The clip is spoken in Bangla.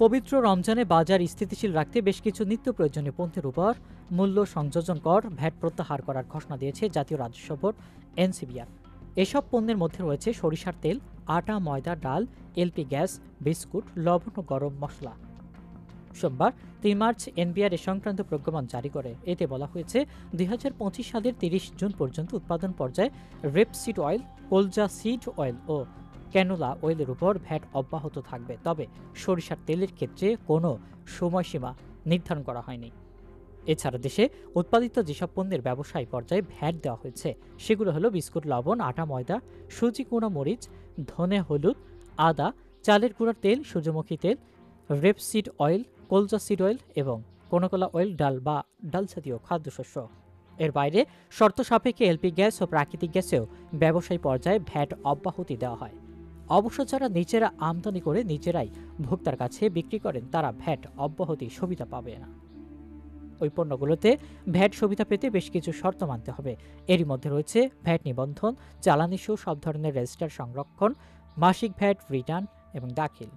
পবিত্র রমজানে বাজার স্থিতিশীল রাখতে বেশ কিছু নিত্য প্রয়োজনীয় পণ্যের উপর মূল্য সংযোজন কর ভ্যাট প্রত্যাহার করার ঘোষণা দিয়েছে জাতীয় রাজস্ব বোর্ড এনসিবিআর। এসব পণ্যের মধ্যে রয়েছে সরিষার তেল, আটা, ময়দা, ডাল, এলপি গ্যাস, বিস্কুট, লবণ ও গরম মশলা। সোমবার ৩ মার্চ এনবিআর এ সংক্রান্ত প্রজ্ঞাপন জারি করে। এতে বলা হয়েছে ২০২৫ সালের ৩০ জুন পর্যন্ত উৎপাদন পর্যায়ে রেপসিড অয়েল, কোলজা সিড অয়েল ও ক্যানোলা অয়েলের উপর ভ্যাট অব্যাহত থাকবে। তবে সরিষার তেলের ক্ষেত্রে কোনো সময়সীমা নির্ধারণ করা হয়নি। এছাড়া দেশে উৎপাদিত যেসব পণ্যের ব্যবসায়ী পর্যায়ে ভ্যাট দেওয়া হয়েছে সেগুলো হলো বিস্কুট, লবণ, আটা, ময়দা, সুজি, কুঁড়া মরিচ, ধনে, হলুদ, আদা, চালের গুঁড়ার তেল, সূর্যমুখী তেল, রেপসিড অয়েল, কোলজা সিড অয়েল এবং কোনোকোলা অয়েল, ডাল বা ডাল জাতীয় খাদ্যশস্য। এর বাইরে শর্ত সাপেক্ষে এলপি গ্যাস ও প্রাকৃতিক গ্যাসেও ব্যবসায়ী পর্যায়ে ভ্যাট অব্যাহতি দেওয়া হয়। অবশ্য যারা নিজেরা আমদানি করে নিজেরাই ভোক্তার কাছে বিক্রি করেন তারা ভ্যাট অব্যাহতি সুবিধা পাবে না। ওই পণ্যগুলোতে ভ্যাট সুবিধা পেতে বেশ কিছু শর্ত মানতে হবে। এরই মধ্যে রয়েছে ভ্যাট নিবন্ধন, জ্বালানি সহ সব ধরনের রেজিস্টার সংরক্ষণ, মাসিক ভ্যাট রিটার্ন এবং দাখিল।